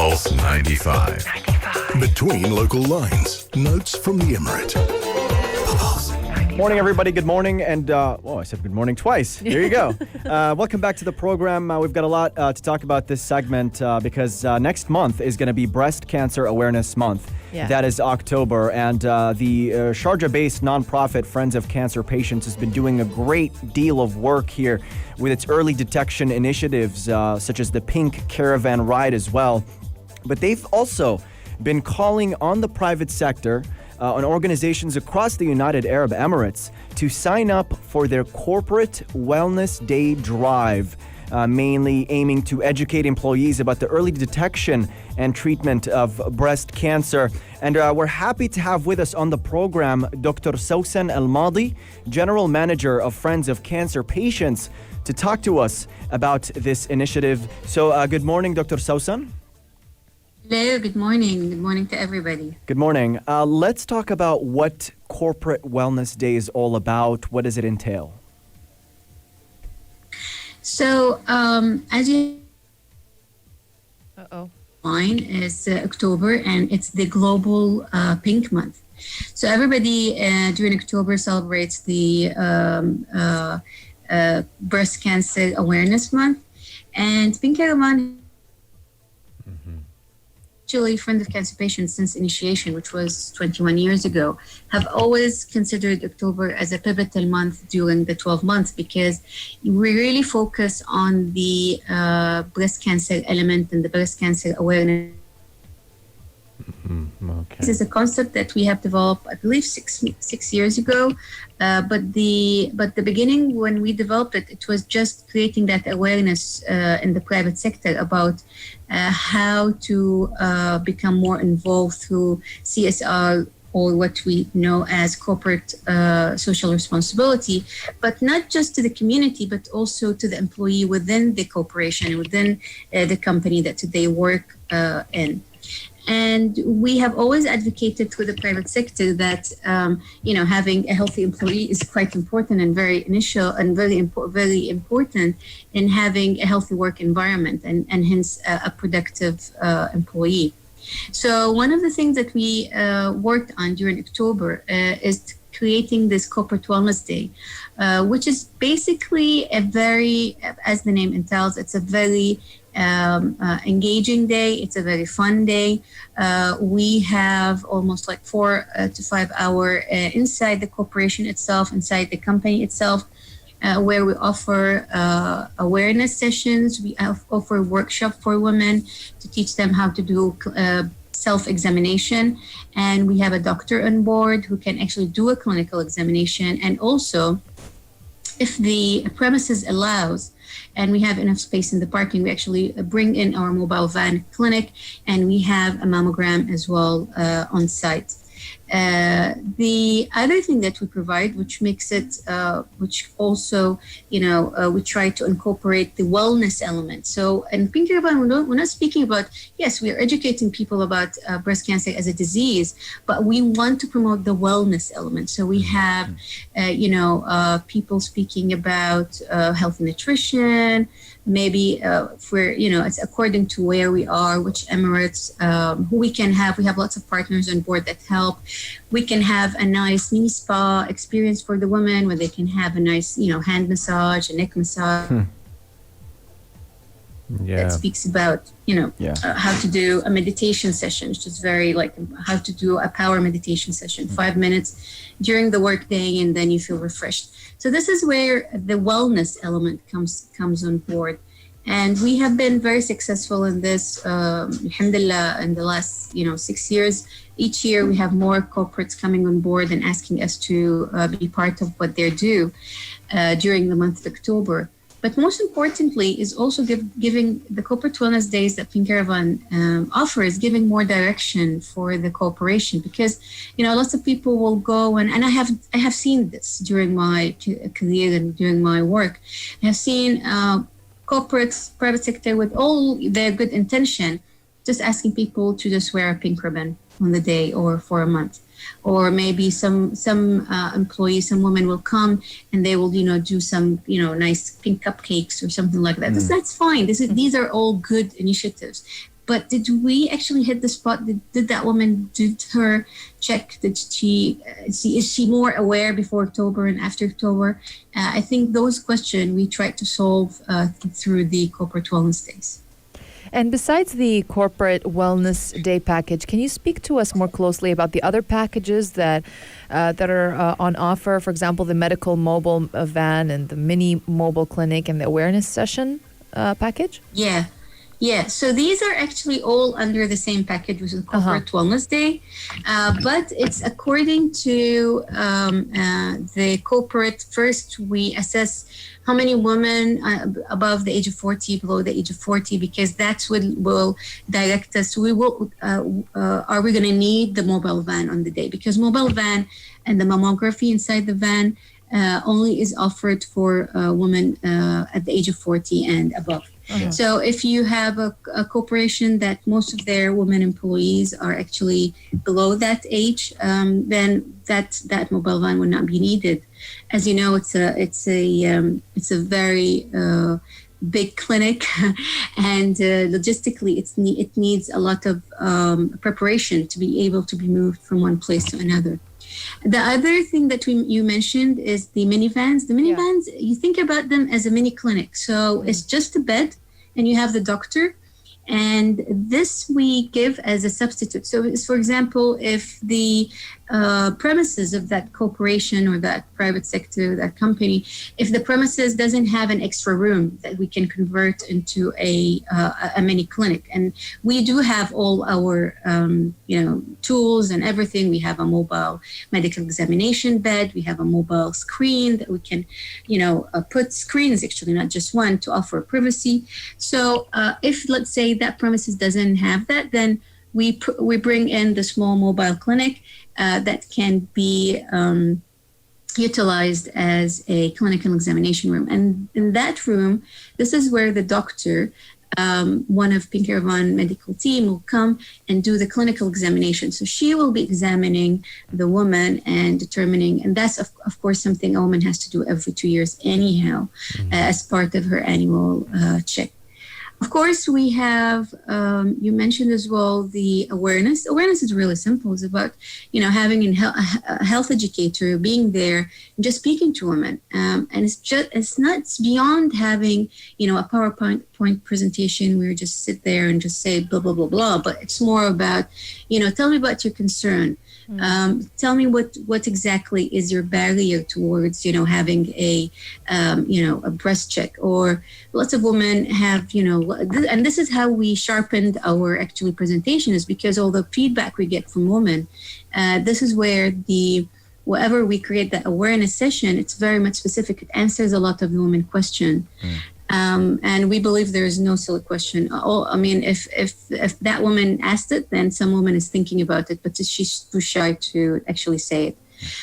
Pulse 95. Between local lines, notes from the Emirate. Pulse. Morning, everybody. Good morning. And, I said good morning twice. There you go. Welcome back to the program. We've got a lot to talk about this segment because next month is going to be Breast Cancer Awareness Month. Yeah. That is October. And the Sharjah-based nonprofit Friends of Cancer Patients has been doing a great deal of work here with its early detection initiatives, such as the Pink Caravan ride as well. But they've also been calling on the private sector, on organizations across the United Arab Emirates to sign up for their corporate wellness day drive, mainly aiming to educate employees about the early detection and treatment of breast cancer. And we're happy to have with us on the program Dr. Sawsan Al Madhi, General Manager of Friends of Cancer Patients, to talk to us about this initiative. So good morning, Dr. Sawsan. Hello, good morning. Good morning to everybody. Good morning. Let's talk about what Corporate Wellness Day is all about. What does it entail? So, as you mind, is October, and it's the global Pink Month. So everybody during October celebrates the Breast Cancer Awareness Month, and Pink Caravan. Actually, Friends of Cancer Patients since initiation, which was 21 years ago, have always considered October as a pivotal month during the 12 months because we really focus on the breast cancer element and the breast cancer awareness. Okay. This is a concept that we have developed, I believe, six years ago. But the beginning when we developed it, it was just creating that awareness in the private sector about how to become more involved through CSR, or what we know as corporate social responsibility, but not just to the community, but also to the employee within the corporation, within the company that they work in. And we have always advocated through the private sector that, having a healthy employee is quite important and very initial and very important in having a healthy work environment and hence a productive employee. So one of the things that we worked on during October is creating this Corporate Wellness Day, which is basically a very, as the name entails, it's a very engaging day. It's a very fun day. We have almost like 4 to 5 hours inside the corporation itself, inside the company itself, where we offer awareness sessions. We offer workshop for women to teach them how to do self-examination. And we have a doctor on board who can actually do a clinical examination. And also, if the premises allows, and we have enough space in the parking, we actually bring in our mobile van clinic, and we have a mammogram as well on site. The other thing that we provide, which makes it, which also, we try to incorporate the wellness element. So in Pink Caravan, we're not speaking about, yes, we are educating people about breast cancer as a disease, but we want to promote the wellness element. So we have, people speaking about healthy nutrition, maybe it's according to where we are, which Emirates, who we can have. We have lots of partners on board that help. We can have a nice mini spa experience for the women where they can have a nice, hand massage, a neck massage. That speaks about, how to do a meditation session, which is very like how to do a power meditation session, 5 minutes during the workday, and then you feel refreshed. So this is where the wellness element comes on board. And we have been very successful in this, alhamdulillah, in the last, 6 years. Each year we have more corporates coming on board and asking us to be part of what they do during the month of October. But most importantly is also giving the corporate wellness days that Pink Caravan offers, giving more direction for the corporation, because lots of people will go and I have seen this during my career and during my work. I have seen corporates, private sector, with all their good intention, just asking people to just wear a pink ribbon on the day or for a month. Or maybe some employees, some women will come and they will, do some, nice pink cupcakes or something like that. That's fine. These are all good initiatives. But did we actually hit the spot? Did that woman, did her check, did she see, is she more aware before October and after October? I think those questions we tried to solve through the corporate wellness days. And besides the corporate wellness day package, can you speak to us more closely about the other packages that are on offer? For example, the medical mobile van and the mini mobile clinic and the awareness session package? Yeah, so these are actually all under the same package, which is Corporate Wellness Day, but it's according to the corporate. First, we assess how many women above the age of 40, below the age of 40, because that's what will direct us. We will, are we going to need the mobile van on the day? Because mobile van and the mammography inside the van only is offered for women at the age of 40 and above. So if you have a corporation that most of their women employees are actually below that age, then that mobile van would not be needed. As you know, it's a very big clinic, and logistically, it needs a lot of preparation to be able to be moved from one place to another. The other thing that you mentioned is the minivans. The minivans, you think about them as a mini clinic. So it's just a bed and you have the doctor. And this we give as a substitute. So, for example, if the premises of that corporation or that private sector, that company, if the premises doesn't have an extra room that we can convert into a mini clinic, and we do have all our tools and everything. We have a mobile medical examination bed. We have a mobile screen that we can, put screens, actually not just one, to offer privacy. So if, let's say, that premises doesn't have that, then we bring in the small mobile clinic that can be utilized as a clinical examination room. And in that room, this is where the doctor, one of Pink Caravan medical team, will come and do the clinical examination. So she will be examining the woman and determining, and that's of course something a woman has to do every 2 years anyhow, as part of her annual check. Of course, we have, you mentioned as well, the awareness. Awareness is really simple. It's about, having a health educator being there and just speaking to women. And it's beyond having, a PowerPoint presentation where you just sit there and just say blah, blah, blah, blah. But it's more about, tell me about your concern. Tell me what exactly is your barrier towards, having a breast check. Or lots of women have, and this is how we sharpened our actually presentation, is because all the feedback we get from women, this is where wherever we create that awareness session, it's very much specific. It answers a lot of women question. And we believe there is no silly question. If that woman asked it, then some woman is thinking about it, but she's too shy to actually say it.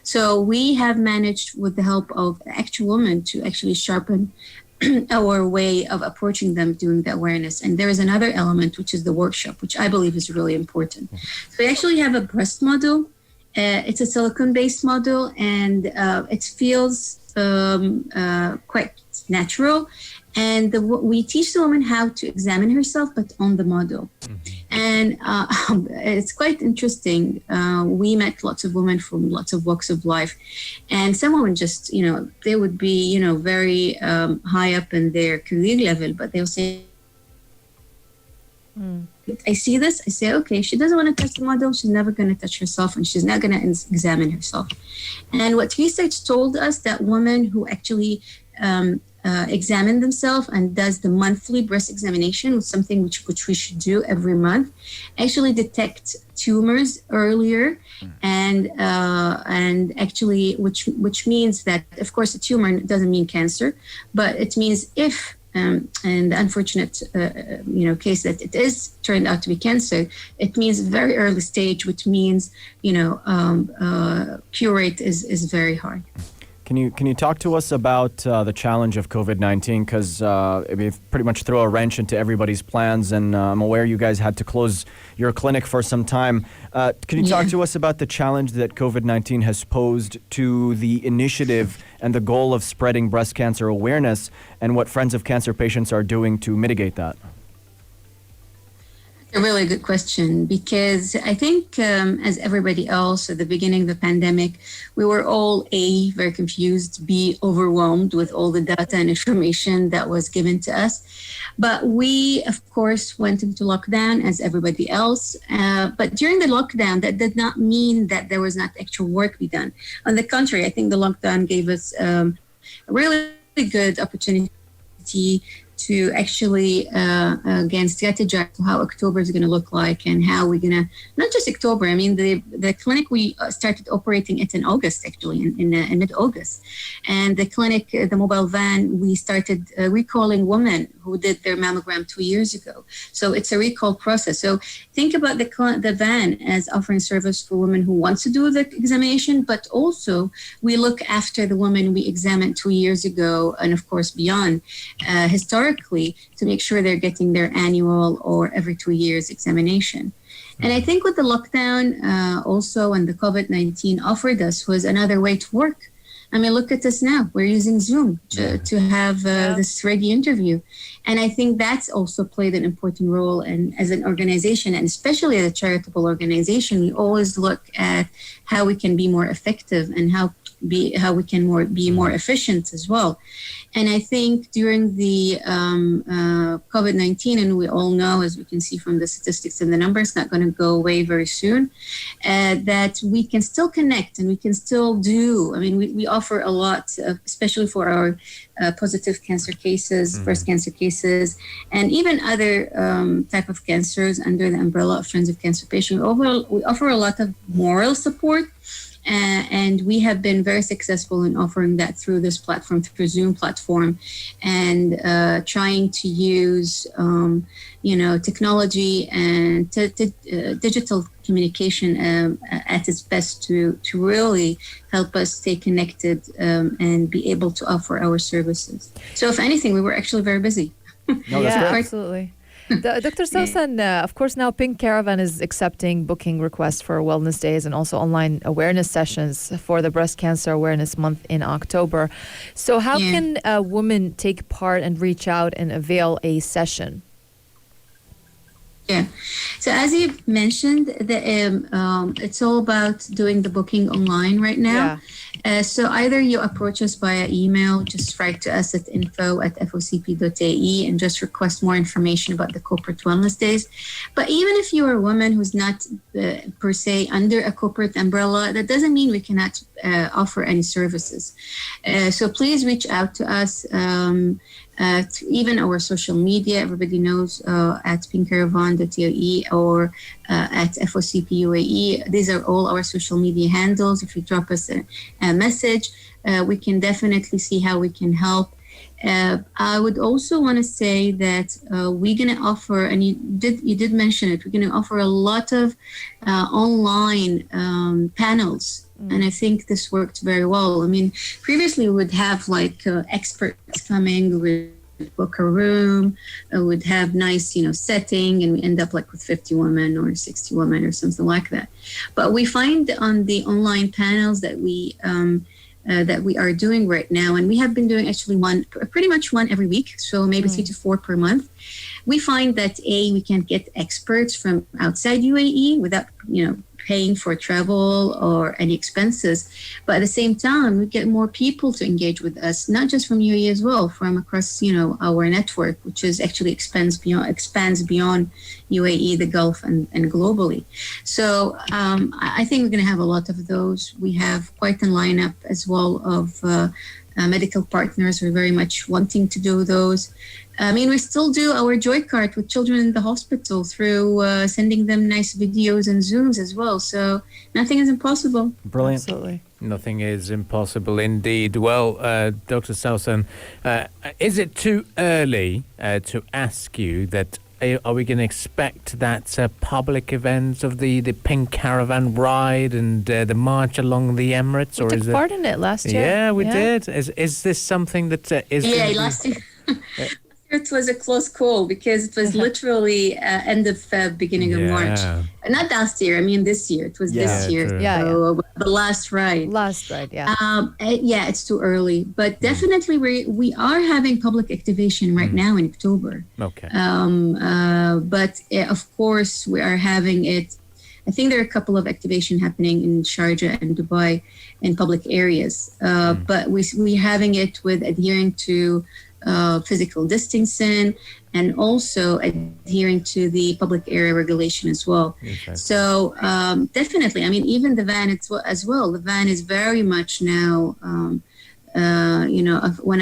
So we have managed, with the help of actual women, to actually sharpen our way of approaching them doing the awareness. And there is another element, which is the workshop, which I believe is really important. So we actually have a breast model. It's a silicone-based model, and it feels quite natural. And we teach the woman how to examine herself, but on the model. And it's quite interesting. We met lots of women from lots of walks of life. And some women just, they would be, very high up in their career level, but they'll say, I see this, I say, okay, she doesn't want to touch the model, she's never going to touch herself, and she's not going to examine herself. And what research told us, that women who actually examine themselves and does the monthly breast examination, something which we should do every month, actually detect tumors earlier, and actually which means that, of course, a tumor doesn't mean cancer, but it means if and the unfortunate case that it is turned out to be cancer, it means very early stage, which means cure rate is very high. Can you talk to us about the challenge of COVID-19? Because it pretty much throw a wrench into everybody's plans, and I'm aware you guys had to close your clinic for some time. Can you talk to us about the challenge that COVID-19 has posed to the initiative and the goal of spreading breast cancer awareness, and what Friends of Cancer Patients are doing to mitigate that? A really good question, because I think, as everybody else at the beginning of the pandemic, we were all very confused, B, overwhelmed with all the data and information that was given to us. But we, of course, went into lockdown as everybody else. But during the lockdown, that did not mean that there was not actual work to be done. On the contrary, I think the lockdown gave us a really good opportunity to actually, again, strategize how October is going to look like, and how we're going to, not just October, I mean, the clinic, we started operating it in August, actually, in mid-August. And the clinic, the mobile van, we started recalling women who did their mammogram 2 years ago. So it's a recall process. So think about the van as offering service for women who want to do the examination, but also we look after the women we examined 2 years ago, and of course beyond, historically, to make sure they're getting their annual or every 2 years examination. And I think what the lockdown also and the COVID-19 offered us was another way to work. I mean, look at us now. We're using Zoom to have this radio interview. And I think that's also played an important role. And as an organization, and especially as a charitable organization, we always look at how we can be more effective and how we can be more efficient as well. And I think during the COVID-19, and we all know, as we can see from the statistics and the numbers, not going to go away very soon, that we can still connect and we can still do. I mean, we offer a lot, especially for our positive cancer cases, breast cancer cases, and even other type of cancers under the umbrella of Friends of Cancer Patients. We offer a lot of moral support. And we have been very successful in offering that through this platform, through Zoom platform, and trying to use, technology and digital communication at its best to really help us stay connected and be able to offer our services. So if anything, we were actually very busy. No, that's great. Absolutely. Dr. Sawsan, of course, now Pink Caravan is accepting booking requests for wellness days and also online awareness sessions for the Breast Cancer Awareness Month in October. So how can a woman take part and reach out and avail a session? Yeah. So as you mentioned, it's all about doing the booking online right now. So either you approach us via email, just write to us at info@focp.ae and just request more information about the corporate wellness days. But even if you're a woman who's not per se under a corporate umbrella, that doesn't mean we cannot offer any services. So please reach out to us. Even our social media, everybody knows at pinkcaravan.ae or at FOCP UAE. These are all our social media handles. If you drop us a message, we can definitely see how we can help. I would also want to say that we're going to offer, and you did mention it, we're going to offer a lot of online panels. And I think this worked very well. I mean, previously we would have experts coming, we would book a room, would have nice, setting, and we end up with 50 women or 60 women or something like that. But we find on the online panels that we are doing right now, and we have been doing actually pretty much one every week, so maybe 3 to 4 per month. We find that we can get experts from outside UAE without, paying for travel or any expenses. But at the same time, we get more people to engage with us, not just from UAE as well, from across, our network, which is actually expands beyond UAE, the Gulf, and globally. So I think we're going to have a lot of those. We have quite a lineup as well of medical partners. We're very much wanting to do those. I mean, we still do our joy cart with children in the hospital through sending them nice videos and Zooms as well. So nothing is impossible. Brilliant. Absolutely. Nothing is impossible indeed. Well, Dr. Sawsan, is it too early to ask you that are we going to expect that public event of the Pink Caravan ride and the march along the Emirates? We took part in it last year. Yeah, we did. Is this something that is... Yeah, last year. it was a close call because it was literally end of Feb, beginning of March. Not last year. I mean, this year. It was this year. True. So the last ride. Yeah. It's too early, but definitely we are having public activation right now in October. Okay. But of course, we are having it. I think there are a couple of activation happening in Sharjah and Dubai in public areas. But we're having it with adhering to physical distancing and also adhering to the public area regulation as well. Okay. So definitely, I mean, even the van as well. The van is very much now. When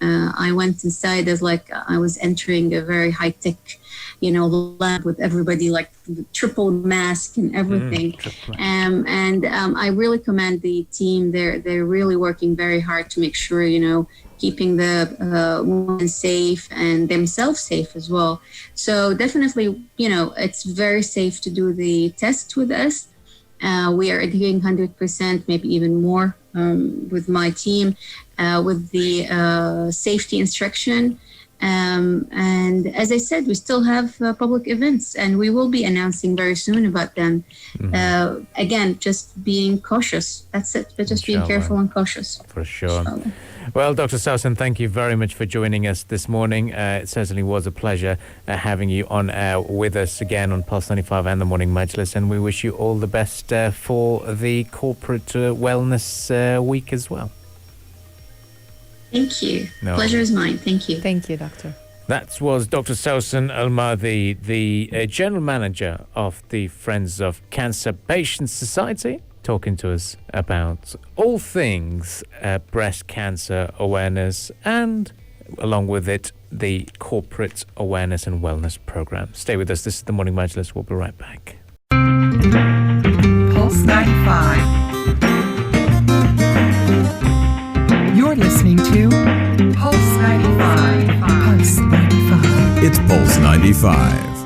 I went inside, there's like I was entering a very high tech, lab with everybody like triple mask and everything. I really commend the team. They're really working very hard to make sure, keeping the women safe and themselves safe as well. So definitely, it's very safe to do the test with us. We are adhering 100%, maybe even more with my team, with the safety instruction. And as I said, we still have public events and we will be announcing very soon about them. Again, just being cautious. That's it. But just being careful and cautious. For sure. Well, Dr. Sawsan, thank you very much for joining us this morning. It certainly was a pleasure having you on with us again on Pulse 95 and the Morning Majlis. And we wish you all the best for the corporate wellness week as well. Thank you. Pleasure is mine. Thank you. Thank you, Doctor. That was Dr. Sawsan Al Madhi, the General Manager of the Friends of Cancer Patients Society, talking to us about all things breast cancer awareness and, along with it, the corporate awareness and wellness program. Stay with us. This is the Morning Majlis. We'll be right back. Pulse 95. You're listening to Pulse 95. Pulse 95. It's Pulse 95.